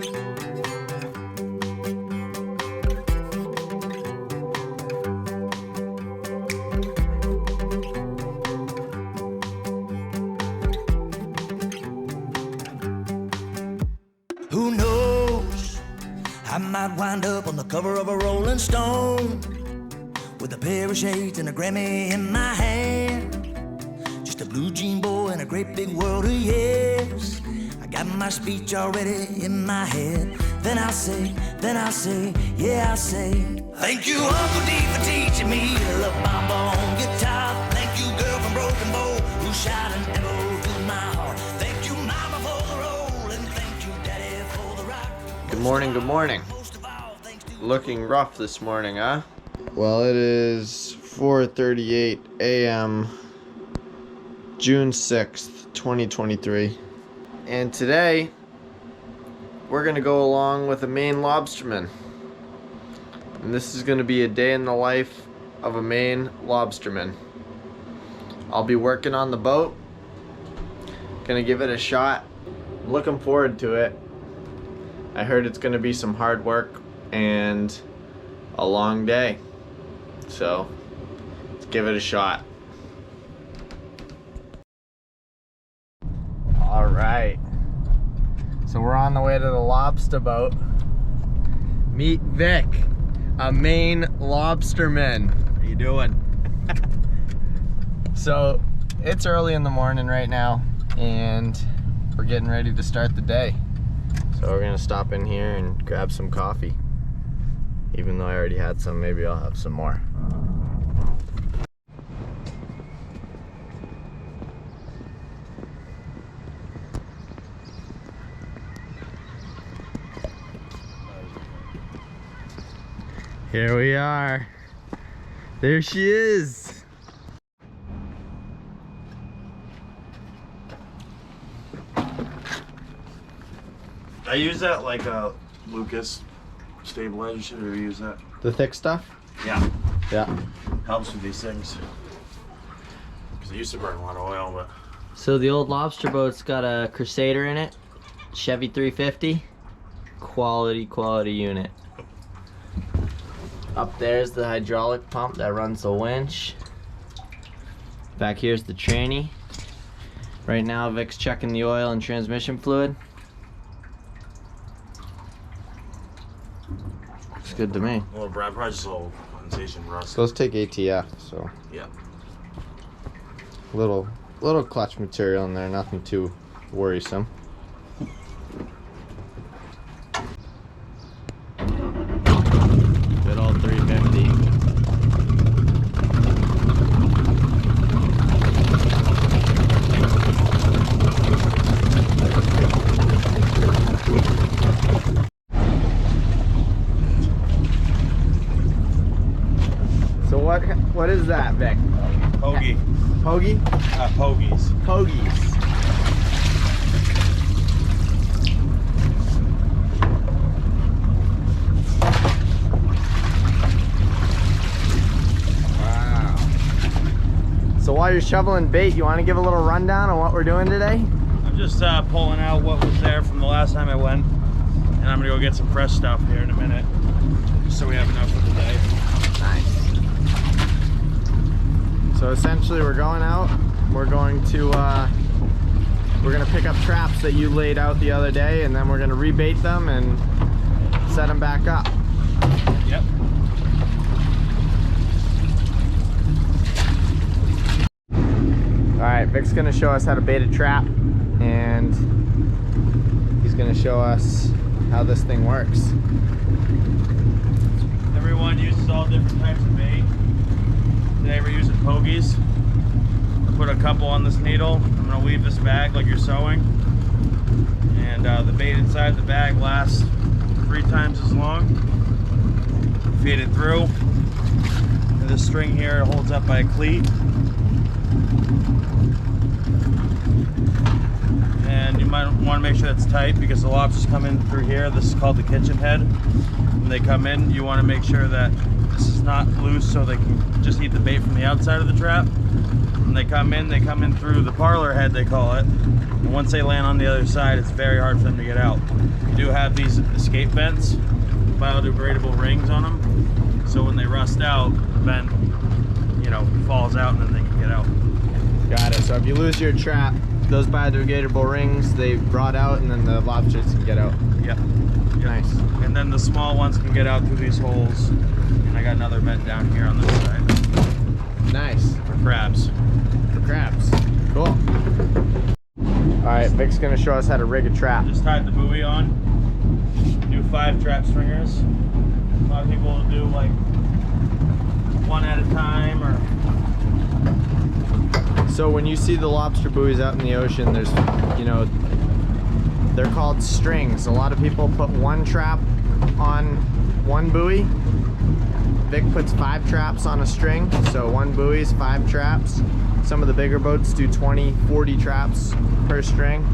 Who knows? I might wind up on the cover of a Rolling Stone with a pair of shades and a Grammy in my hand. Just a blue jean boy in a great big world of yes. I got my speech already in my head. Then I'll say, yeah, I'll say, thank you, Uncle D, for teaching me to love my bone guitar. Thank you, girl from Broken Bow, who shot an arrow through my heart. Thank you, Mama, for the roll, and thank you, Daddy, for the rock. Good morning, good morning. Looking rough this morning, huh? Well, it is 4:38 a.m. June 6th, 2023. And today, we're gonna go along with a Maine lobsterman. And this is gonna be a day in the life of a Maine lobsterman. I'll be working on the boat. Gonna give it a shot. I'm looking forward to it. I heard it's gonna be some hard work and a long day. So, let's give it a shot. All right. So we're on the way to the lobster boat. Meet Vic, a Maine lobsterman. How you doing? So, it's early in the morning right now, and we're getting ready to start the day. So we're gonna stop in here and grab some coffee. Even though I already had some, maybe I'll have some more. Here we are. There she is. I use that like a Lucas stabilizer. Should we use that? The thick stuff? Yeah. Yeah. Helps with these things. Because I used to burn a lot of oil, but. So the old lobster boat's got a Crusader in it, Chevy 350, quality unit. Up there's the hydraulic pump that runs the winch. Back here's the tranny. Right now Vic's checking the oil and transmission fluid. Looks good to me. Well, Brad probably just a little condensation rust. So let's take ATF. So Yeah. little clutch material in there, nothing too worrisome. Good old 350. So what is that, Vic? Pogie. Pogie? Pogies. Pogies. Wow. So while you're shoveling bait, you want to give a little rundown on what we're doing today? I'm just pulling out what was there from the last time I went. And I'm going to go get some fresh stuff here in a minute. Just so we have enough for the day. Nice. So essentially we're going out, we're going to pick up traps that you laid out the other day, and then we're gonna rebait them and set them back up. Yep. All right, Vic's gonna show us how to bait a trap, and he's gonna show us how this thing works. Everyone uses all different types of bait. Today we're using pogies. I put a couple on this needle. I'm going to weave this bag like you're sewing. And the bait inside the bag lasts 3 times as long. Feed it through. And this string here holds up by a cleat. And you might want to make sure that's tight because the lobsters come in through here. This is called the kitchen head. When they come in, you want to make sure that box is not loose, so they can just eat the bait from the outside of the trap. When they come in through the parlor head, they call it. And once they land on the other side, it's very hard for them to get out. We do have these escape vents, biodegradable rings on them, so when they rust out, the vent, you know, falls out and then they can get out. Got it. So if you lose your trap, those biodegradable rings, they rot out and then the lobsters can get out. Yep. Nice. And then the small ones can get out through these holes. And I got another vent down here on this side. Nice. For crabs. For crabs. Cool. Alright, Vic's gonna show us how to rig a trap. Just tied the buoy on. Do 5 trap stringers. A lot of people will do like 1 at a time or... So when you see the lobster buoys out in the ocean, there's, you know, they're called strings. A lot of people put 1 trap on 1 buoy. Vic puts 5 traps on a string, so 1 buoy is 5 traps. Some of the bigger boats do 20, 40 traps per string.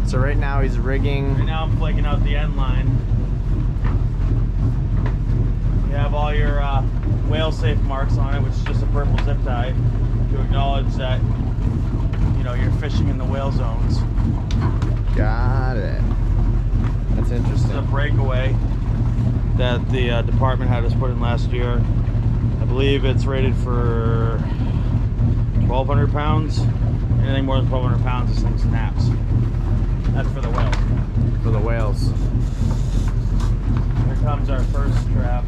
So right now he's rigging. Right now I'm flaking out the end line. You have all your whale safe marks on it, which is just a purple zip tie to acknowledge that, you know, you're fishing in the whale zones. Got it. That's interesting. This is a breakaway that the department had us put in last year. I believe it's rated for 1,200 pounds. Anything more than 1,200 pounds, this thing snaps. That's for the whales. For the whales. Here comes our first trap.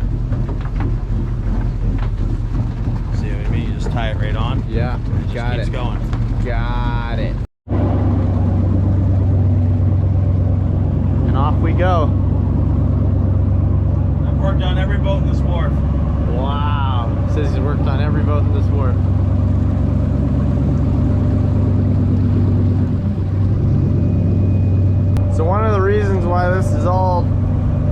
See what I mean? You just tie it right on. Yeah, It just keeps going. Got it. And off we go. I've worked on every boat in this wharf. Wow. Says he's worked on every boat in this wharf. So one of the reasons why this is all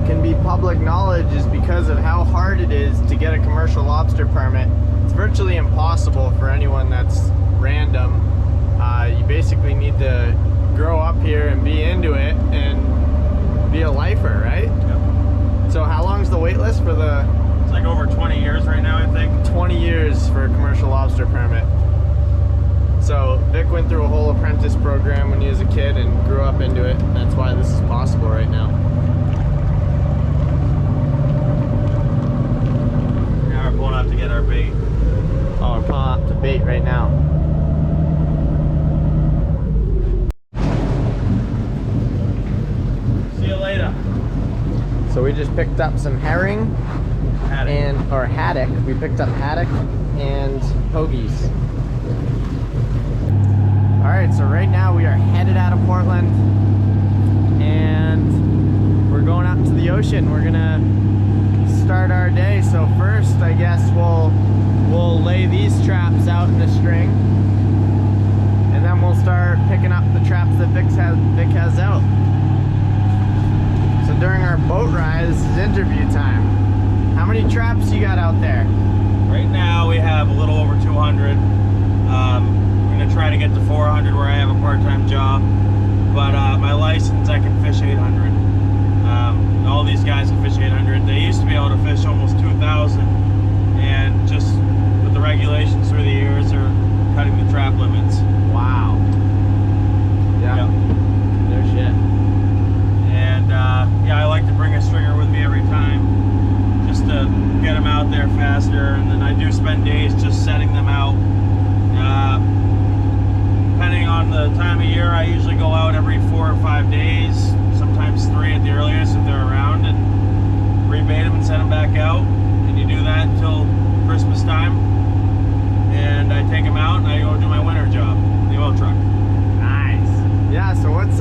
can be public knowledge is because of how hard it is to get a commercial lobster permit. It's virtually impossible for anyone that's random. You basically need to grow up here and be into it and be a lifer, right? Yep. So how long's the wait list for the... It's like over 20 years right now, I think. 20 years for a commercial lobster permit. So Vic went through a whole apprentice program when he was a kid and grew up into it. And that's why this is possible right now. Now we're pulling out to get our bait. Oh, we're pulling up to bait right now. See you later. So we just picked up some herring or haddock. We picked up haddock and pogies. All right, so right now we are headed out of Portland and we're going out into the ocean. We're gonna start our day. So first, I guess we'll lay these traps out in the string, and then we'll start picking up the traps that Vic has out. So during our boat ride, this is interview time. How many traps you got out there? Right now we have a little over 200. We're gonna try to get to 400 where I have a part-time job, but my license I can fish 800. All these guys can fish 800. They used to be able to fish almost 2,000, and just with the regulations through the years, they're cutting the trap limits. Wow. Yeah. Yep. No shit. And yeah, I like to bring a stringer with me every time, just to get them out there faster. And then I do spend days just setting them out. Depending on the time of year, I usually go out every 4 or 5 days, sometimes 3 at the earliest if they're around, and rebait them and send them back out. And you do that until Christmas time, and I take them out and I go do my winter job, the oil truck. Nice. Yeah, so what's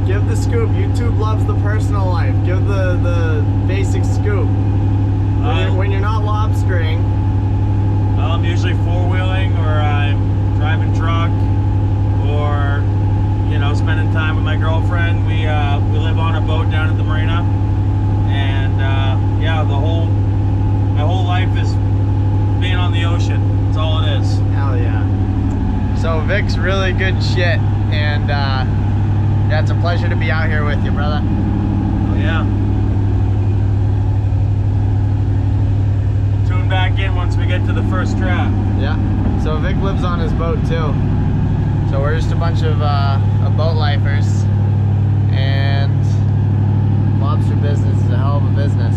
give the scoop. YouTube loves the personal life. Give the basic scoop. When you're not lobstering. I'm usually 4-wheeling, or I'm driving truck, or, you know, spending time with my girlfriend. We live on a boat down at the marina, and yeah, my whole life is being on the ocean. That's all it is. Hell yeah. So Vic's really good shit, and yeah, it's a pleasure to be out here with you, brother. Oh yeah. Tune back So Vic lives on his boat too. So we're just a bunch of boat lifers, and lobster business is a hell of a business.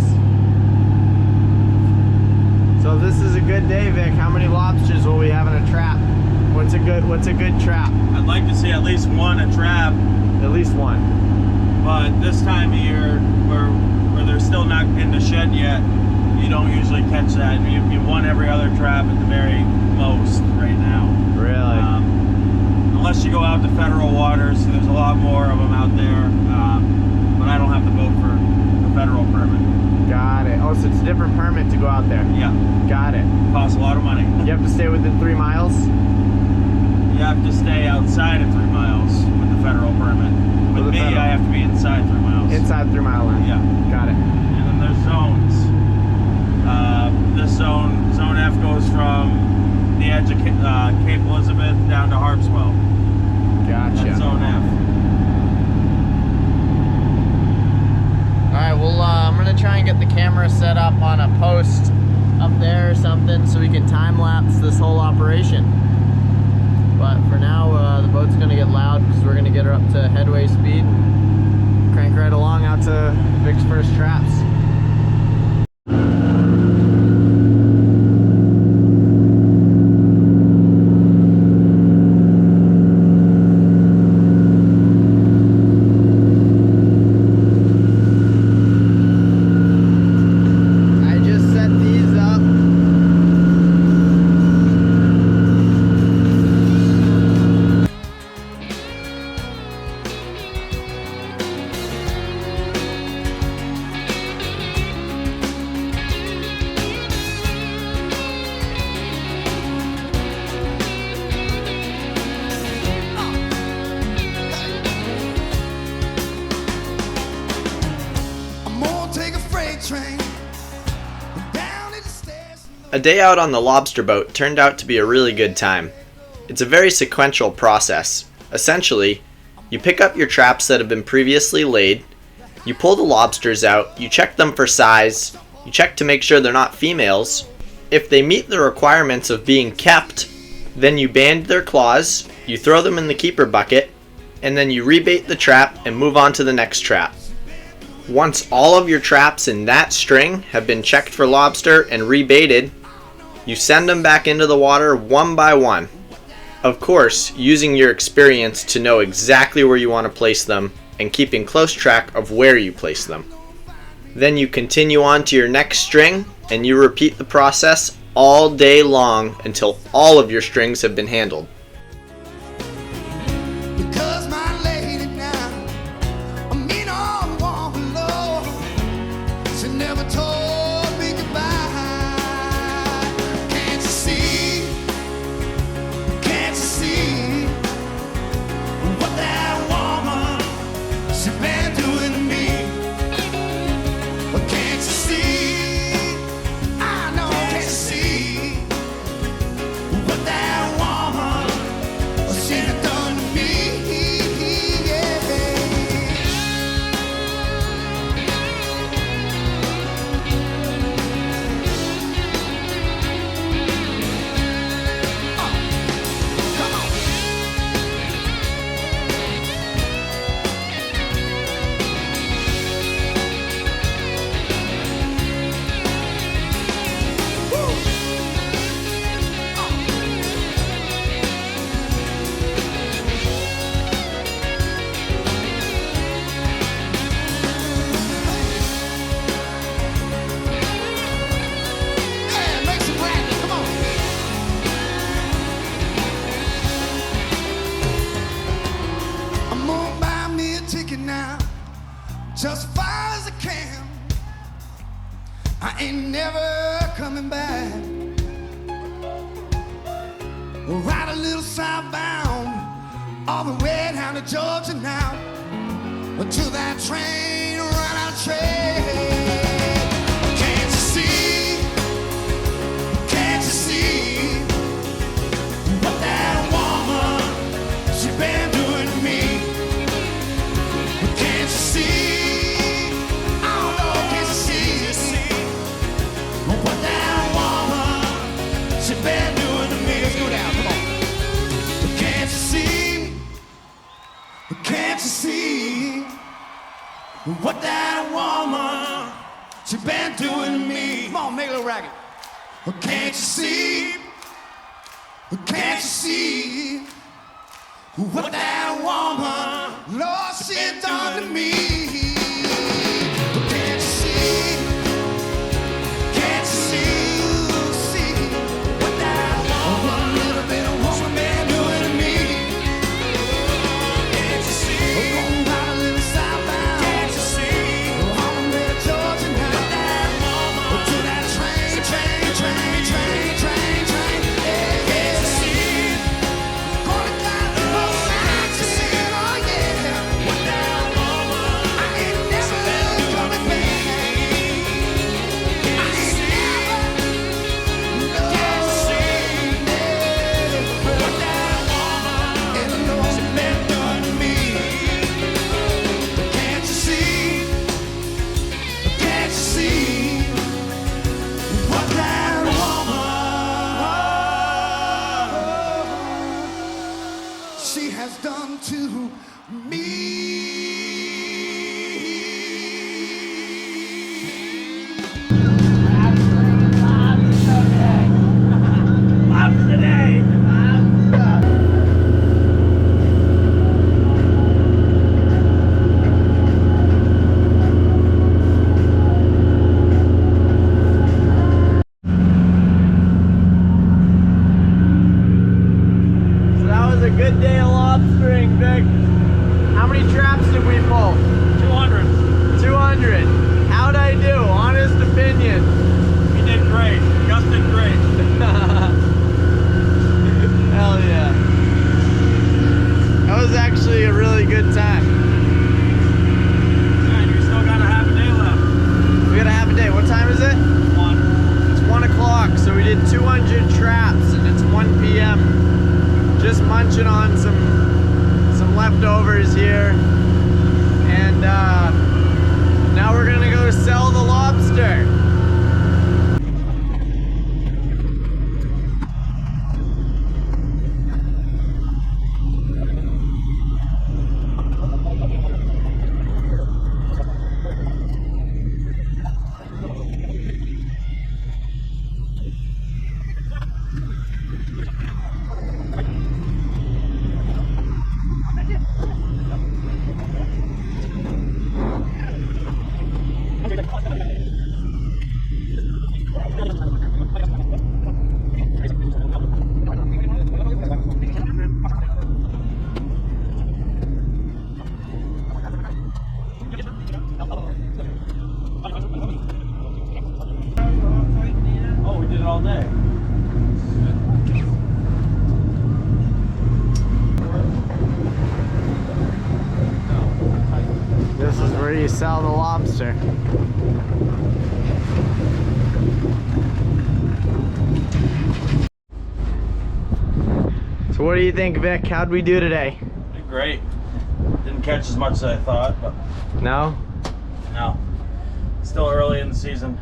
So if this is a good day, Vic, how many lobsters will we have in a trap? What's a good trap? I'd like to see at least one a trap. At least one. But this time of year, where they're still not in the shed yet, you don't usually catch that. You one every other trap at the very most right now. Really? Unless you go out to federal waters, there's a lot more of them out there. But I don't have the boat for the federal permit. Got it. Oh, so it's a different permit to go out there. Yeah. Got it. Costs a lot of money. You have to stay within 3 miles? You have to stay outside of 3 miles with the federal permit. With me, I have to be inside 3 miles. Inside 3 mile line. Yeah. Got it. And then there's zones. This zone F goes from the edge of Cape Elizabeth down to Harpswell. Gotcha. That's zone F. Alright, well, I'm going to try and get the camera set up on a post up there or something so we can time-lapse this whole operation. But for now, the boat's going to get loud because we're going to get her up to headway speed and crank right along out to Vic's first traps. A day out on the lobster boat turned out to be a really good time. It's a very sequential process. Essentially, you pick up your traps that have been previously laid, you pull the lobsters out, you check them for size, you check to make sure they're not females. If they meet the requirements of being kept, then you band their claws, you throw them in the keeper bucket, and then you rebait the trap and move on to the next trap. Once all of your traps in that string have been checked for lobster and rebaited, you send them back into the water one by one. Of course, using your experience to know exactly where you want to place them and keeping close track of where you place them. Then you continue on to your next string and you repeat the process all day long until all of your strings have been handled. Because my lady now, I mean all woman love, she never told me goodbye. Can't you see what that woman, she been doing to me? Well, can't you see, I know, can't you see what that woman, she done to me, yeah. Come on. Woo. Yeah, make some racket, come on. I'm gonna buy me a ticket now, just as far as I can. I ain't never coming back. We'll ride a little southbound, all the way down to Georgia now, until that train run out of train. Can't you see? Can't you see what that woman, she been doing to me? Can't you see? Oh no, can't you see what that woman, she been doing to me? Let's go down. that woman, she been doing to me. Come on, make it a little ragged. Can't you see? Can't you see what that woman, Lord, she done to me? Can't you see? Can't you see what that woman, little bit of woman, been doing to me? Can't you see? Going by a little southbound. Can't you see? Harlem, Georgia now. What that woman, to that train. Yeah, can't you see? Gonna got the most I can see. Oh yeah, what that woman, I ain't never coming back. I ain't never. Can't you see? What that woman, and the Lord's been done to me. Can't you see? Can't you see what that woman, she has done to me? So that was a good day of lobstering, Vic. How many traps did we pull? 200. 200. How'd I do? Honest opinion. You did great. Gus did great. Hell yeah. That was actually a really good time. And you still got a half a day left. We got a half a day. What time is it? 1. It's 1 o'clock, so we did 200 traps and it's 1 p.m. Just munching on some leftovers here. And now we're gonna go sell the lobster. Oh, we did it all day. This is where you sell the lobster. So what do you think, Vic? How'd we do today? Did great. Didn't catch as much as I thought, but No? no. Still early in the season.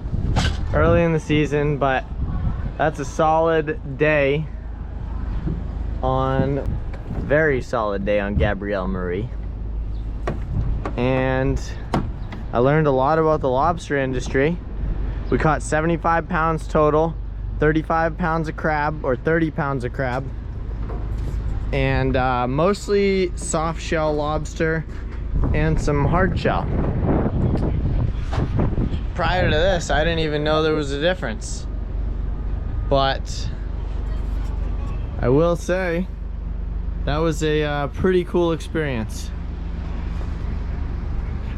Early in the season, but that's a solid day on, very solid day on Gabrielle Marie. And I learned a lot about the lobster industry. We caught 75 pounds total, 35 pounds of crab, or 30 pounds of crab, and mostly soft shell lobster and some hard shell. Prior to this, I didn't even know there was a difference. But I will say that was a pretty cool experience.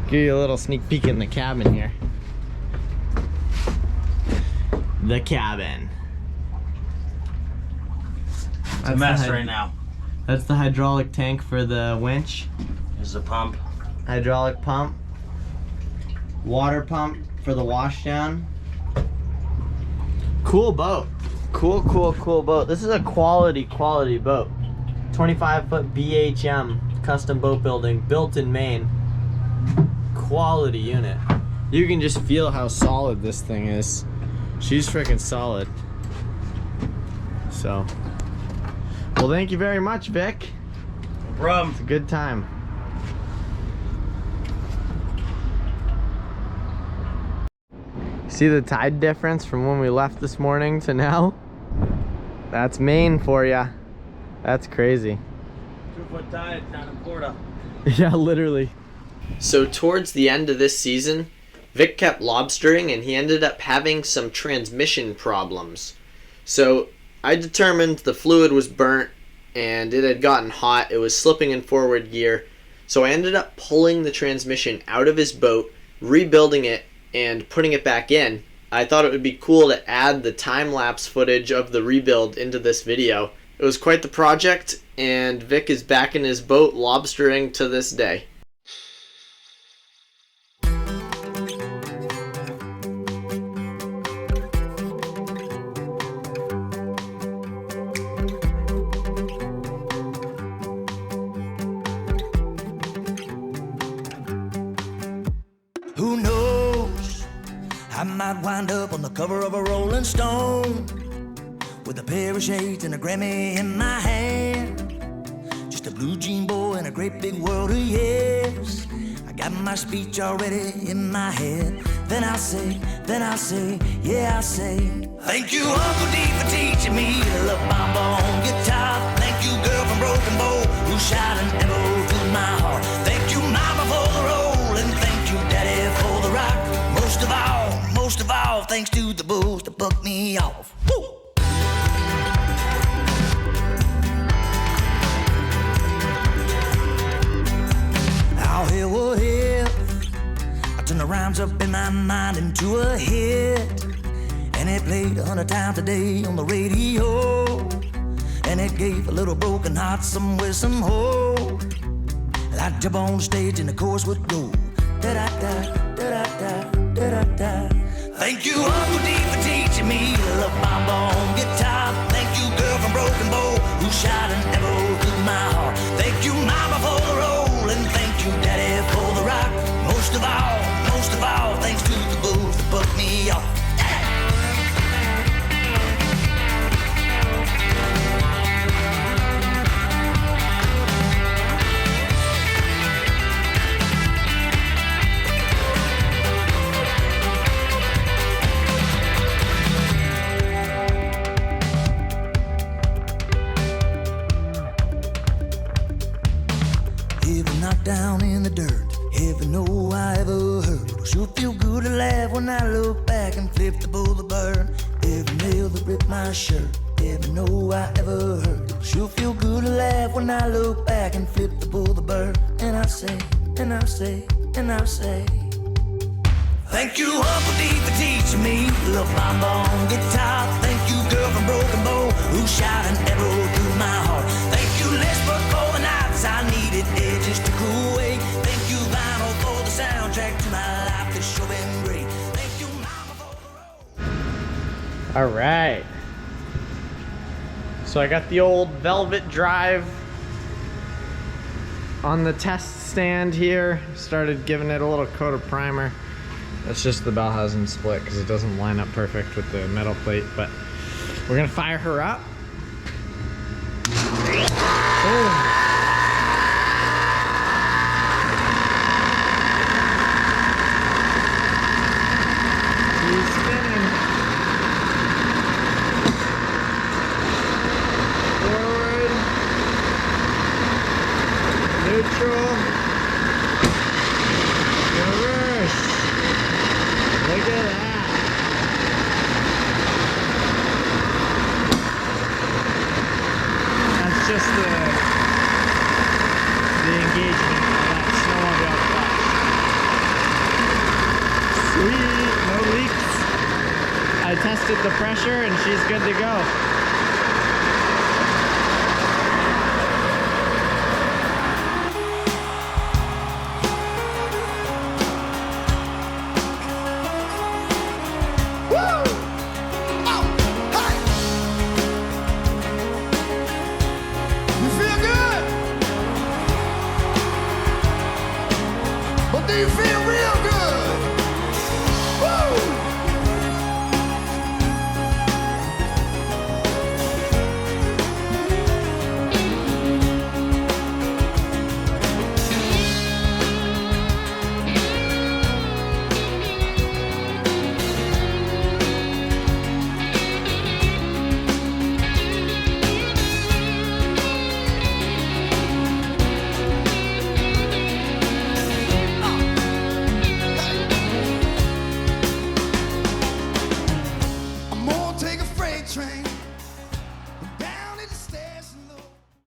Give you a little sneak peek in the cabin here. The cabin. It's a mess right now. That's the hydraulic tank for the winch. There's a pump. Hydraulic pump. Water pump for the washdown. Cool boat. Cool boat. This is a quality boat. 25-foot BHM custom boat building, built in Maine. Quality unit. You can just feel how solid this thing is. She's freaking solid. So, well, thank you very much, Vic. No problem. It's a good time. See the tide difference from when we left this morning to now? That's Maine for ya. That's crazy. 2-foot tide down in Florida. Yeah, literally. So towards the end of this season, Vic kept lobstering and he ended up having some transmission problems. So I determined the fluid was burnt and it had gotten hot. It was slipping in forward gear. So I ended up pulling the transmission out of his boat, rebuilding it, and putting it back in. I thought it would be cool to add the time-lapse footage of the rebuild into this video. It was quite the project, and Vic is back in his boat lobstering to this day. Who knows? I might wind up on the cover of a Rolling Stone with a pair of shades and a Grammy in my hand. Just a blue jean boy in a great big world of yes. I got my speech already in my head. Then I'll say, yeah, I'll say, thank you, Uncle D, for teaching me to love my bone guitar. Thank you, girl from Broken Bow, who shot an arrow through my heart. Thank you, Mama, for the roll, and thank you, Daddy, for the rock. Most of all, thanks to the bulls that bucked me off. Woo! I'll hear what if I turn the rhymes up in my mind into a hit, and it played 100 times a day on the radio, and it gave a little broken heart somewhere, some hope. I'd jump on stage and the chorus would go da-da-da, da-da-da, da-da-da. Thank you, Uncle D, for teaching me to love my bone guitar. Thank you, girl from Broken Bow, who shot an arrow through my heart. Thank you, Mama, for the roll, and thank you, Daddy, for the rock. Most of all, thanks to the bulls that bucked me off. Knocked down in the dirt, heaven know I ever heard. It'll sure feel good to laugh when I look back and flip the bull to burn. Every nail that ripped my shirt, heaven know I ever heard. It'll sure feel good to laugh when I look back and flip the bull to burn. And I say, thank you, Uncle D, for teaching me to love my bone guitar. Thank you, girl from Broken Bow, who shot an arrow through my heart. Thank you, Lisbon, for the nights I needed edges to cool away. Thank you, vinyl, for the soundtrack to my life. It's sure been great. Thank you, Mama, for the road. All right. So I got the old Velvet Drive on the test stand here. Started giving it a little coat of primer. That's just the Bellhausen split because it doesn't line up perfect with the metal plate, but we're gonna fire her up. Oh. She's spinning. Forward. Neutral. Reverse. Look at that. That's just the engagement of that snowmobile clutch. Sweet, no leaks. I tested the pressure and she's good to go. Do you feel real good? Woo! train.